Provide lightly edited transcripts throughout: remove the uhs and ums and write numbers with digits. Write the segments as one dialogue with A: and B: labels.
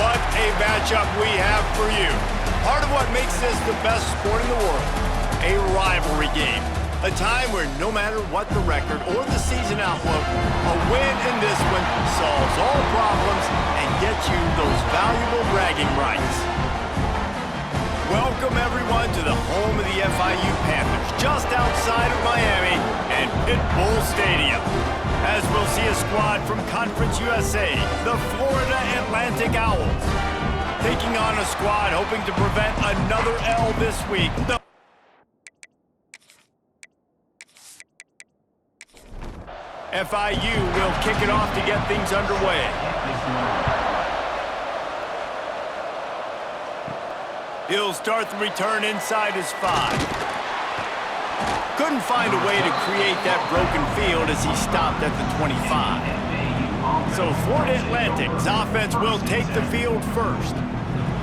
A: what a matchup we have for you. Part of what makes this the best sport in the world, a rivalry game. A time where no matter what the record or the season outlook, a win in this one solves all problems and gets you those valuable bragging rights. Welcome everyone to the home of the FIU Panthers, just outside of Miami and Pit Bull Stadium. As we'll see a squad from Conference USA, the Florida Atlantic Owls, taking on a squad hoping to prevent another L this week. FIU will kick it off to get things underway. He'll start the return inside his 5. Couldn't find a way to create that broken field as he stopped at the 25. So Florida Atlantic's offense will take the field first.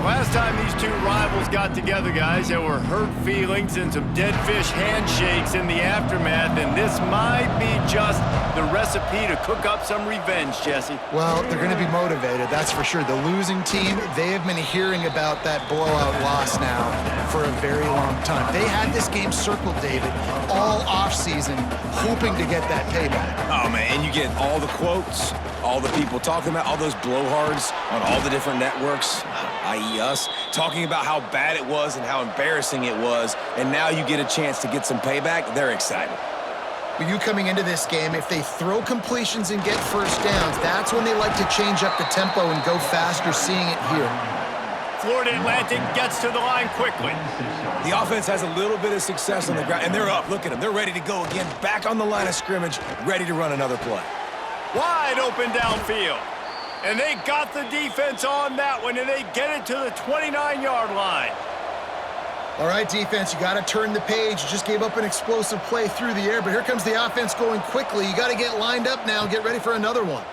A: Last time these two rivals got together, guys, there were hurt feelings and some dead fish handshakes in the aftermath, and this might be just the recipe to cook up some revenge, Jesse.
B: Well, they're going to be motivated, that's for sure. The losing team, they have been hearing about that blowout loss now for a very long time. They had this game circled, David, all offseason, hoping to get that payback.
C: Oh, man, and you get all the quotes, all the people talking about, all those blowhards on all the different networks, i.e. us, talking about how bad it was and how embarrassing it was, and now you get a chance to get some payback. They're excited.
B: But you coming into this game, if they throw completions and get first downs, that's when they like to change up the tempo and go faster, seeing it here.
A: Florida Atlantic gets to the line quickly.
C: The offense has a little bit of success on the ground, and they're up. Look at them. They're ready to go again, back on the line of scrimmage, ready to run another play.
A: Wide open downfield. And they got the defense on that one, and they get it to the 29-yard line.
B: All right, defense, you got to turn the page. You just gave up an explosive play through the air, but here comes the offense going quickly. You got to get lined up now, get ready for another one.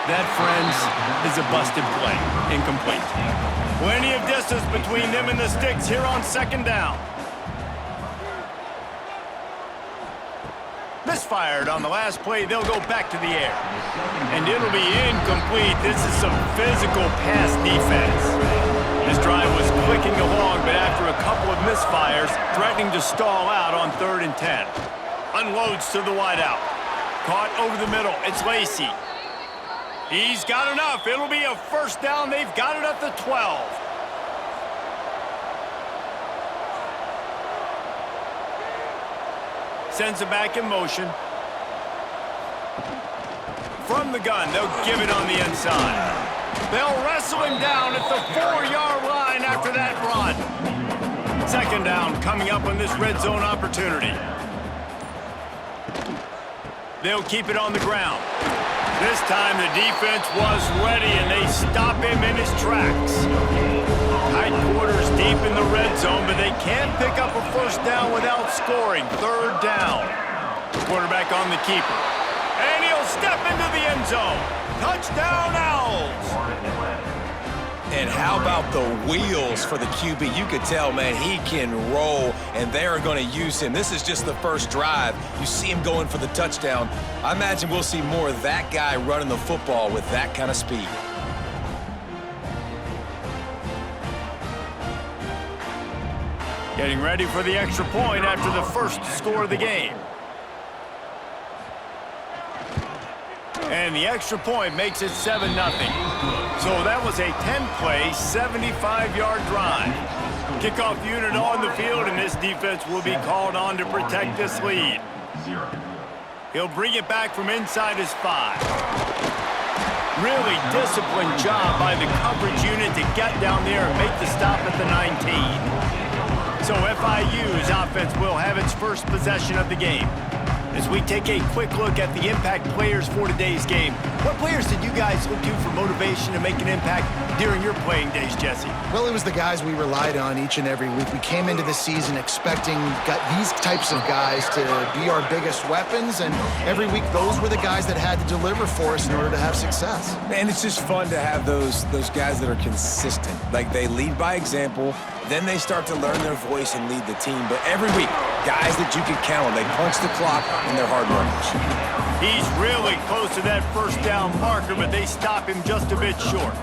A: That, friends, is a busted play. Incomplete. Plenty of distance between them and the sticks here on second down. Misfired on the last play, they'll go back to the air. And it'll be incomplete. This is some physical pass defense. This drive was clicking along, but after a couple of misfires, threatening to stall out on 3rd and 10. Unloads to the wideout. Caught over the middle, it's Lacey. He's got enough, it'll be a first down, they've got it at the 12. Sends it back in motion. From the gun, they'll give it on the inside. They'll wrestle him down at the 4-yard line after that run. Second down coming up on this red zone opportunity. They'll keep it on the ground. This time the defense was ready and they stop him in his tracks. Tight quarters deep in the red zone, but they can't pick up a first down without scoring. 3rd down. Quarterback on the keeper. And he'll step into the end zone. Touchdown, Owls.
C: And how about the wheels for the QB? You could tell, man, he can roll, and they're going to use him. This is just the first drive. You see him going for the touchdown. I imagine we'll see more of that guy running the football with that kind of speed.
A: Getting ready for the extra point after the first score of the game. And the extra point makes it 7-0. So that was a 10-play, 75-yard drive. Kickoff unit on the field, and this defense will be called on to protect this lead. He'll bring it back from inside his 5. Really disciplined job by the coverage unit to get down there and make the stop at the 19. So FIU's offense will have its first possession of the game. As we take a quick look at the impact players for today's game, what players did you guys look to for motivation to make an impact during your playing days, Jesse?
B: Well, it was the guys we relied on each and every week. We came into the season expecting these types of guys to be our biggest weapons, and every week those were the guys that had to deliver for us in order to have success.
C: And it's just fun to have those guys that are consistent. Like, they lead by example, then they start to learn their voice and lead the team. But every week, guys that you can count on, they punch the clock, and they're hard runners.
A: He's really close to that first down marker, but they stop him just a bit short.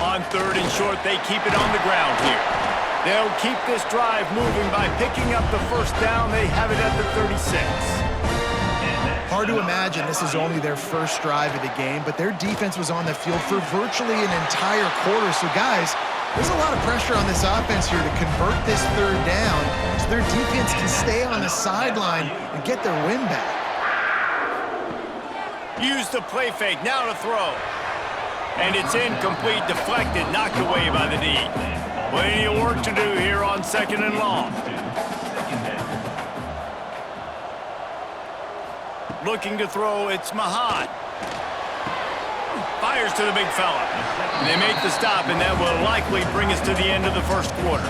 A: On third and short, they keep it on the ground here. They'll keep this drive moving by picking up the first down. They have it at the 36.
B: Hard to imagine this is only their first drive of the game, but their defense was on the field for virtually an entire quarter. So, guys, there's a lot of pressure on this offense here to convert this third down so their defense can stay on the sideline and get their win back.
A: Use the play fake, now to throw. And it's incomplete, deflected, knocked away by the D. Plenty of work to do here on 2nd and long. Looking to throw, it's Mahad. Fires to the big fella. They make the stop, and that will likely bring us to the end of the first quarter.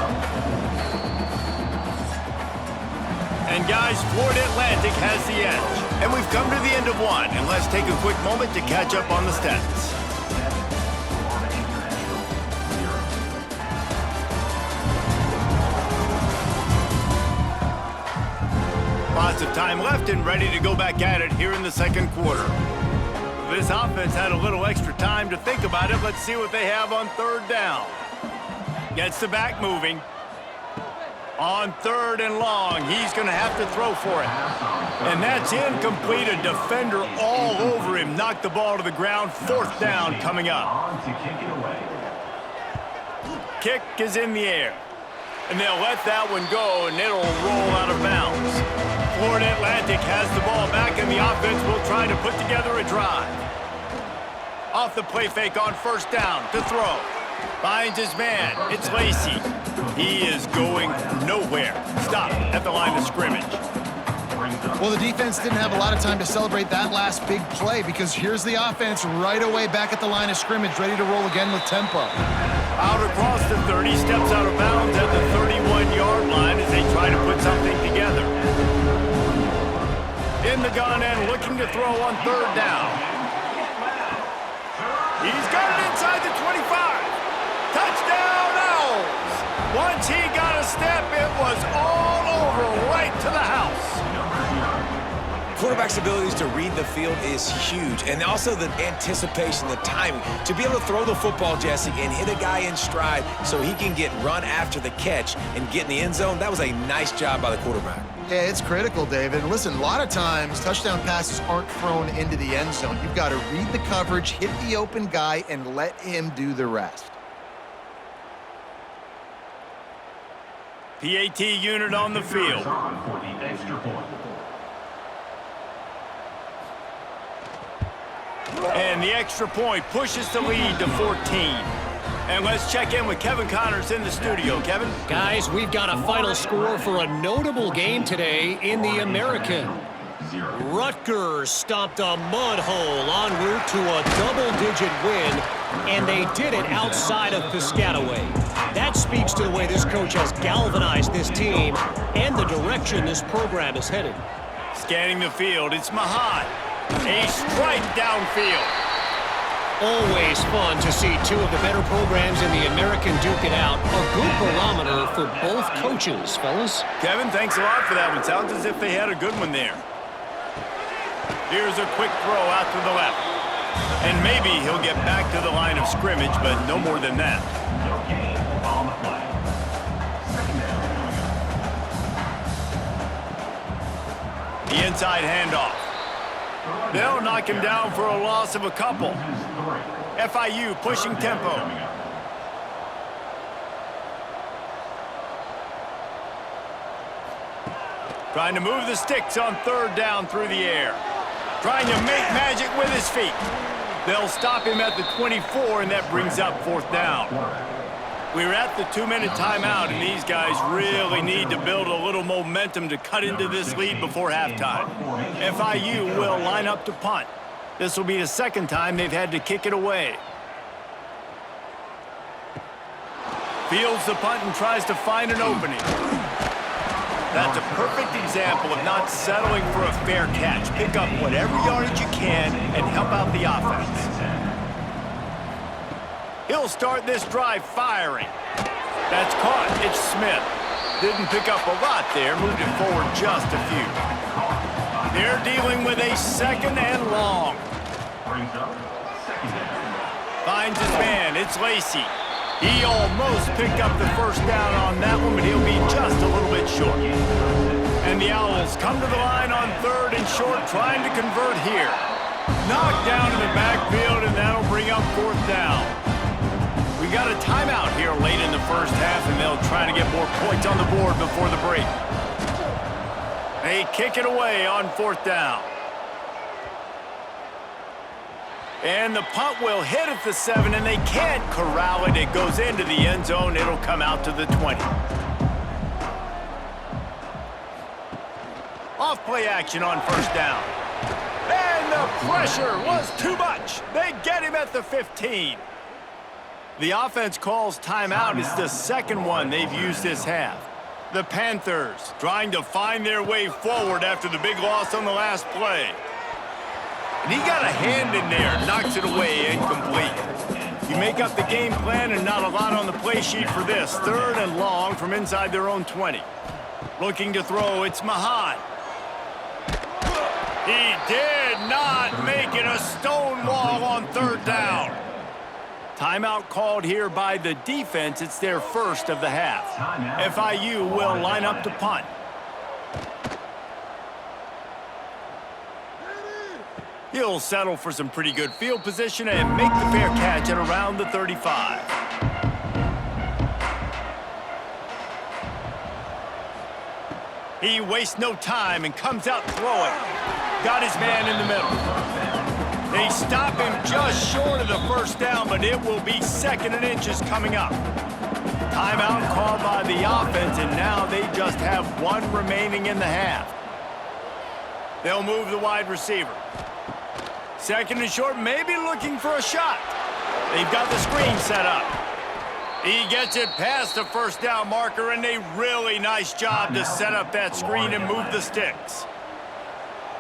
A: And guys, Florida Atlantic has the edge. And we've come to the end of one, and let's take a quick moment to catch up on the stats. Lots of time left and ready to go back at it here in the second quarter. This offense had a little extra time to think about it. Let's see what they have on third down. Gets the back moving. On 3rd and long, he's going to have to throw for it. And that's incomplete. A defender all over him. Knocked the ball to the ground. 4th down coming up. Kick is in the air. And they'll let that one go, and it'll roll out of bounds. Florida Atlantic has the ball back, and the offense will try to put together a drive. Off the play fake on 1st down to throw. Finds his man. It's Lacey. He is going nowhere. Stop at the line of scrimmage.
B: Well, the defense didn't have a lot of time to celebrate that last big play because here's the offense right away back at the line of scrimmage, ready to roll again with tempo.
A: Out across the 30, steps out of bounds at the 31-yard line as they try to put something together. In the gun and looking to throw on 3rd down. He's got it inside the 25. Touchdown, Owls! Once he got a step, it was all over, right to the house.
C: Quarterback's abilities to read the field is huge, and also the anticipation, the timing. To be able to throw the football, Jesse, and hit a guy in stride so he can get run after the catch and get in the end zone, that was a nice job by the quarterback.
B: Yeah, it's critical, David. Listen, a lot of times touchdown passes aren't thrown into the end zone. You've got to read the coverage, hit the open guy, and let him do the rest.
A: PAT unit on the field. And the extra point pushes the lead to 14. And let's check in with Kevin Connors in the studio. Kevin?
D: Guys, we've got a final score for a notable game today in the American. Rutgers stomped a mud hole en route to a double-digit win, and they did it outside of Piscataway. That speaks to the way this coach has galvanized this team and the direction this program is headed.
A: Scanning the field, it's Mahad. A strike downfield.
D: Always fun to see two of the better programs in the American duke it out. A good barometer for both coaches, fellas.
A: Kevin, thanks a lot for that one. Sounds as if they had a good one there. Here's a quick throw out to the left. And maybe he'll get back to the line of scrimmage, but no more than that. The inside handoff. They'll knock him down for a loss of a couple. FIU pushing tempo. Trying to move the sticks on 3rd down through the air. Trying to make magic with his feet. They'll stop him at the 24, and that brings up 4th down. We're at the 2-minute timeout, and these guys really need to build a little momentum to cut into this lead before halftime. FIU will line up to punt. This will be the 2nd time they've had to kick it away. Fields the punt and tries to find an opening. That's a perfect example of not settling for a fair catch. Pick up whatever yardage you can and help out the offense. He'll start this drive firing. That's caught. It's Smith. Didn't pick up a lot there, moved it forward just a few. They're dealing with a second and long. Finds his man, it's Lacey. He almost picked up the first down on that one, but he'll be just a little bit short. And the Owls come to the line on third and short, trying to convert here. Knocked down in the backfield, and that'll bring up fourth down. We got a timeout here late in the first half, and they'll try to get more points on the board before the break. They kick it away on fourth down. And the punt will hit at the 7, and they can't corral it. It goes into the end zone. It'll come out to the 20. Off play action on first down. And the pressure was too much. They get him at the 15. The offense calls timeout. It's the second one they've used this half. The Panthers trying to find their way forward after the big loss on the last play. And he got a hand in there, knocks it away, incomplete. You make up the game plan and not a lot on the play sheet for this. Third and long from inside their own 20. Looking to throw, it's Mahan. He did not make it a stone wall on third down. Timeout called here by the defense. It's their first of the half. FIU will line up to punt. He'll settle for some pretty good field position and make the fair catch at around the 35. He wastes no time and comes out throwing. Got his man in the middle. They stop him just short of the first down, but it will be second and inches coming up. Timeout called by the offense, and now they just have one remaining in the half. They'll move the wide receiver. Second and short, maybe looking for a shot. They've got the screen set up. He gets it past the first down marker, and a really nice job to set up that screen and move the sticks.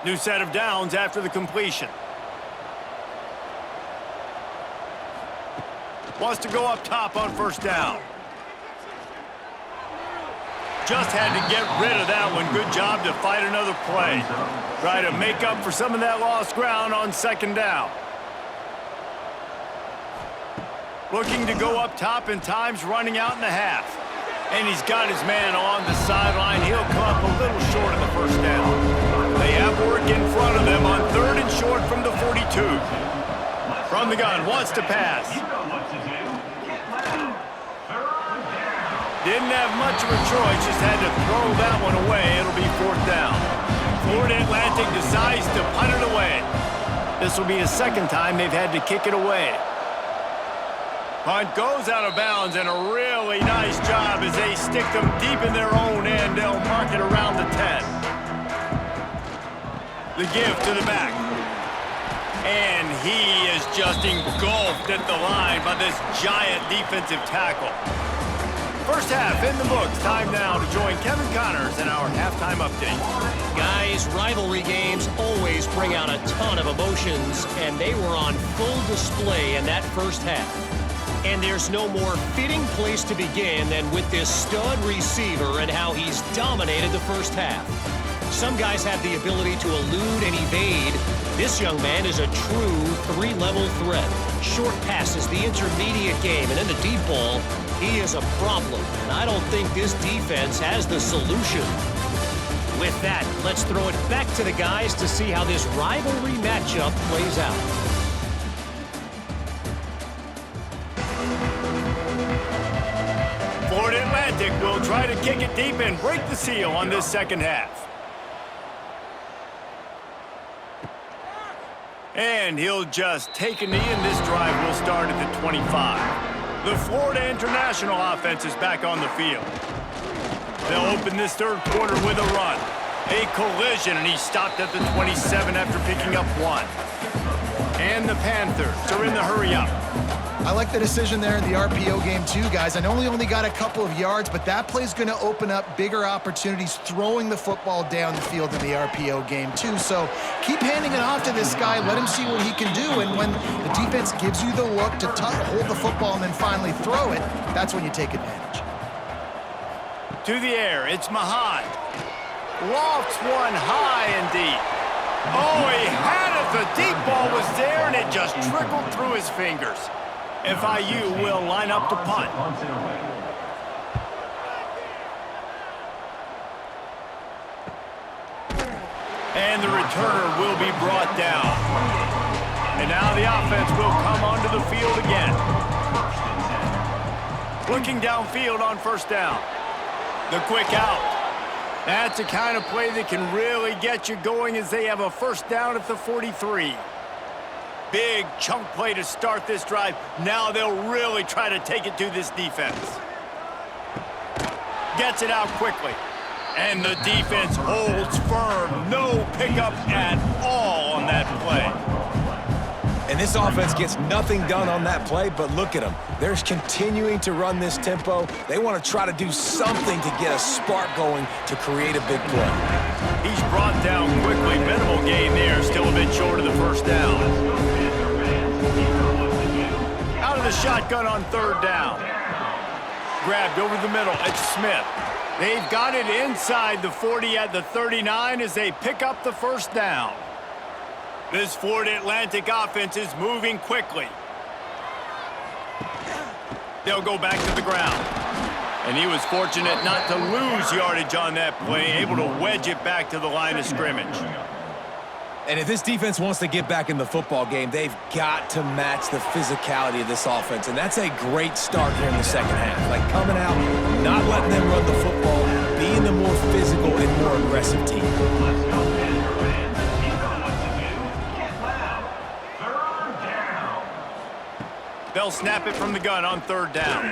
A: New set of downs after the completion. Wants to go up top on first down. Just had to get rid of that one. Good job to fight another play. Try to make up for some of that lost ground on second down. Looking to go up top, and time's running out in the half. And he's got his man on the sideline. He'll come up a little short of the first down. They have work in front of them on third and short from the 42. From the gun, wants to pass. Didn't have much of a choice, just had to throw that one away. It'll be fourth down. Florida Atlantic decides to punt it away. This will be the second time they've had to kick it away. Punt goes out of bounds, and a really nice job as they stick them deep in their own end. They'll mark it around the 10. The give to the back. And he is just engulfed at the line by this giant defensive tackle. First half in the books. Time now to join Kevin Connors in our halftime update.
D: Guys, rivalry games always bring out a ton of emotions, and they were on full display in that first half. And there's no more fitting place to begin than with this stud receiver and how he's dominated the first half. Some guys have the ability to elude and evade. This young man is a true three-level threat. Short passes, the intermediate game, and then the deep ball. He is a problem, and I don't think this defense has the solution. With that, let's throw it back to the guys to see how this rivalry matchup plays out.
A: Florida Atlantic will try to kick it deep and break the seal on this second half. And he'll just take a knee, and this drive will start at the 25. The Florida International offense is back on the field. They'll open this third quarter with a run. A collision, and he stopped at the 27 after picking up one. And the Panthers are in the hurry-up.
B: I like the decision there in the RPO game too, guys. I know he only got a couple of yards, but that play's going to open up bigger opportunities throwing the football down the field in the RPO game too. So keep handing it off to this guy. Let him see what he can do. And when the defense gives you the look to hold the football and then finally throw it, that's when you take advantage.
A: To the air, it's Mahan. Lofts one high and deep. Oh, he had it. The deep ball was there, and it just trickled through his fingers. FIU will line up to punt. And the returner will be brought down. And now the offense will come onto the field again. Looking downfield on first down. The quick out. That's the kind of play that can really get you going as they have a first down at the 43. Big chunk play to start this drive. Now they'll really try to take it to this defense. Gets it out quickly. And the defense holds firm. No pickup at all on that play.
C: And this offense gets nothing done on that play, but look at them. They're continuing to run this tempo. They want to try to do something to get a spark going to create a big play.
A: He's brought down quickly. Minimal gain there. Still a bit short of the first down. Out of the shotgun on third down. Grabbed over the middle. It's Smith. They've got it inside the 40 at the 39 as they pick up the first down. This Florida Atlantic offense is moving quickly. They'll go back to the ground. And he was fortunate not to lose yardage on that play, able to wedge it back to the line of scrimmage.
C: And if this defense wants to get back in the football game, they've got to match the physicality of this offense. And that's a great start here in the second half. Like coming out, not letting them run the football, being the more physical and more aggressive team.
A: They'll snap it from the gun on third down.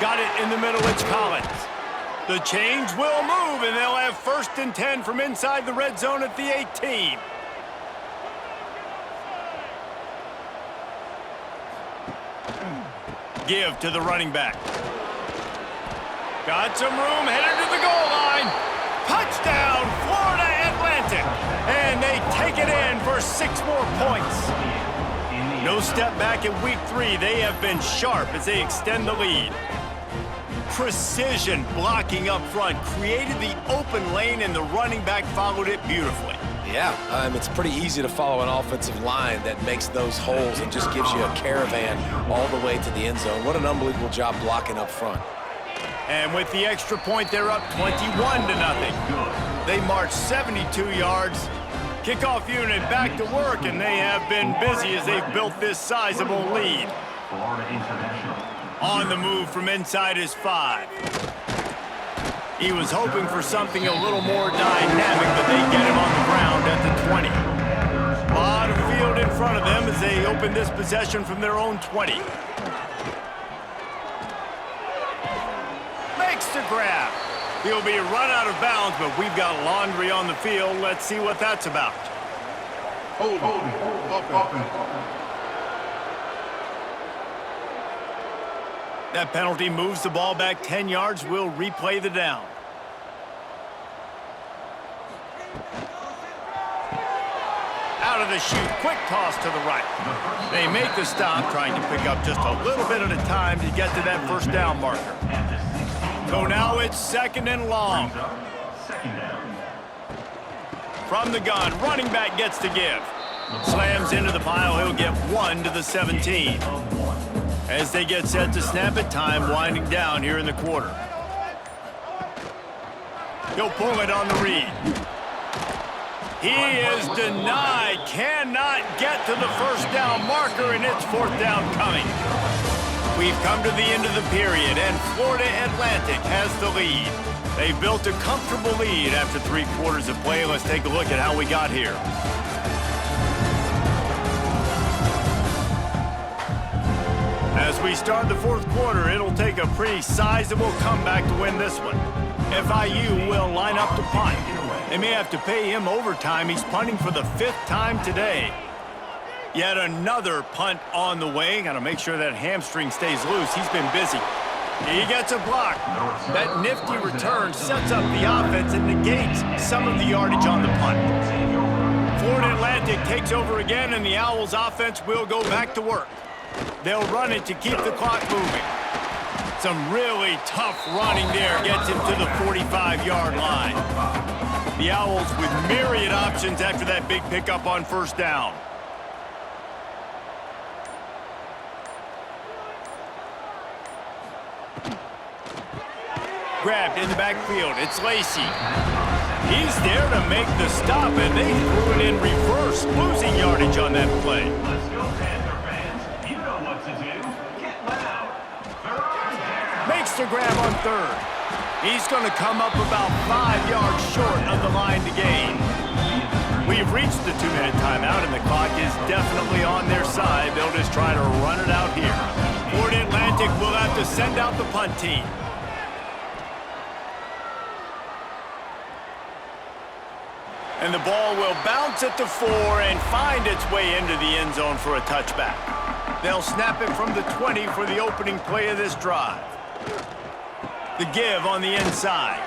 A: Got it in the middle, it's Collins. The change will move, and they'll have 1st and 10 from inside the red zone at the 18. Give to the running back. Got some room, headed to the goal line. Touchdown, Florida Atlantic. And they take it in for 6 more points. No step back in week 3. They have been sharp as they extend the lead. Precision blocking up front created the open lane, and the running back followed it beautifully.
C: Yeah, it's pretty easy to follow an offensive line that makes those holes and just gives you a caravan all the way to the end zone. What an unbelievable job blocking up front.
A: And with the extra point, they're up 21-0. They march 72 yards. Kickoff unit back to work, and they have been busy as they've built this sizable lead. On the move from inside his 5. He was hoping for something a little more dynamic, but they get him on the ground at the 20. A lot of field in front of them as they open this possession from their own 20. Makes the grab. He'll be run out of bounds, but we've got laundry on the field. Let's see what that's about.
E: Hold on.
A: That penalty moves the ball back 10 yards. We'll replay the down. Out of the chute, quick toss to the right. They make the stop, trying to pick up just a little bit at a time to get to that first down marker. So now it's 2nd and long. From the gun, running back gets to give. Slams into the pile, he'll get 1 to the 17. As they get set to snap it, time winding down here in the quarter. He'll pull it on the read. He is denied, cannot get to the first down marker, and it's 4th down coming. We've come to the end of the period, and Florida Atlantic has the lead. They've built a comfortable lead after 3 quarters of play. Let's take a look at how we got here. As we start the 4th quarter, it'll take a pretty sizable comeback to win this one. FIU will line up to punt. They may have to pay him overtime. He's punting for the 5th time today. Yet another punt on the way. Got to make sure that hamstring stays loose. He's been busy. He gets a block. That nifty return sets up the offense and negates some of the yardage on the punt. Florida Atlantic takes over again, and the Owls offense will go back to work. They'll run it to keep the clock moving. Some really tough running there gets him to the 45-yard line. The Owls with myriad options after that big pickup on first down. Grabbed in the backfield. It's Lacey. He's there to make the stop, and they threw it in reverse, losing yardage on that play.
F: Let's go, Panther fans. You know what to do. Get loud.
A: Makes the grab on third. He's going to come up about 5 yards short of the line to gain. We've reached the 2-minute timeout, and the clock is definitely on their side. They'll just try to run it out here. Florida Atlantic will have to send out the punt team. And the ball will bounce at the 4 and find its way into the end zone for a touchback. They'll snap it from the 20 for the opening play of this drive. The give on the inside.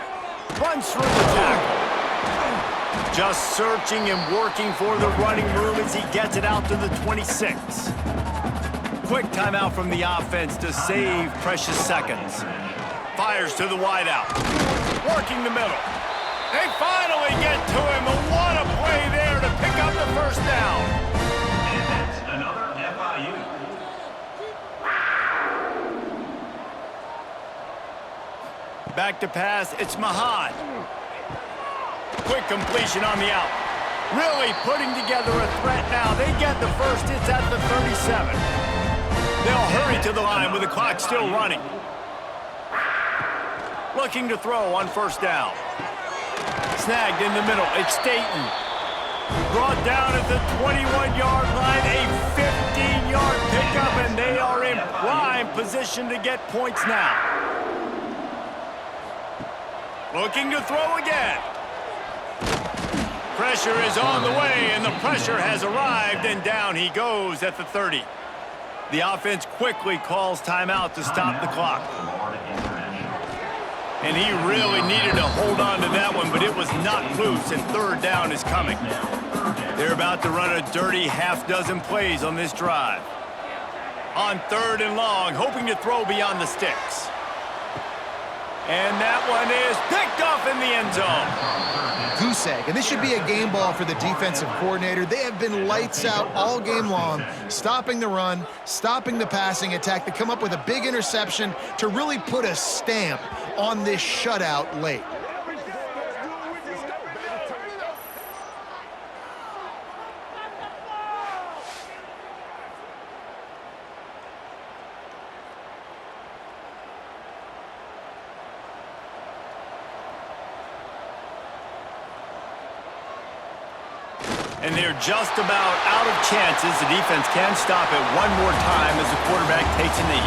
A: Runs through the tackle. Just searching and working for the running room as he gets it out to the 26. Quick timeout from the offense to save precious seconds. Fires to the wideout. Working the middle. They finally get to him, and what a play there to pick up the first down.
F: And that's another FIU.
A: Back to pass, it's Mahan. Quick completion on the out. Really putting together a threat now. They get the first, it's at the 37. They'll hurry to the line with the clock still running. Looking to throw on first down. Snagged in the middle, it's Staten. Brought down at the 21-yard line, a 15-yard pickup, and they are in prime position to get points now. Looking to throw again. Pressure is on the way, and the pressure has arrived, and down he goes at the 30. The offense quickly calls timeout to stop the clock. And he really needed to hold on to that one, but it was knocked loose, and third down is coming. They're about to run a dirty half-dozen plays on this drive. On third and long, hoping to throw beyond the sticks. And that one is picked off in the end zone.
B: Goose egg, and this should be a game ball for the defensive coordinator. They have been lights out all game long, stopping the run, stopping the passing attack to come up with a big interception to really put a stamp on this shutout late.
A: And they're just about out of chances. The defense can stop it one more time as the quarterback takes a knee.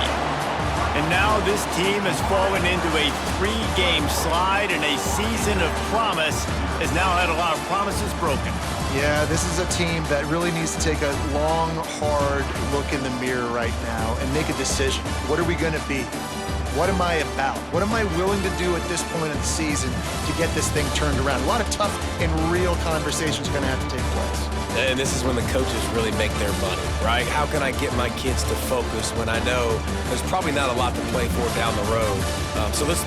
A: And now this team has fallen into a 3-game slide, and a season of promise has now had a lot of promises broken.
B: Yeah, this is a team that really needs to take a long, hard look in the mirror right now and make a decision. What are we going to be? What am I about? What am I willing to do at this point of the season to get this thing turned around? A lot of tough and real conversations are going to have to take place.
C: And this is when the coaches really make their money, right? How can I get my kids to focus when I know there's probably not a lot to play for down the road? So let's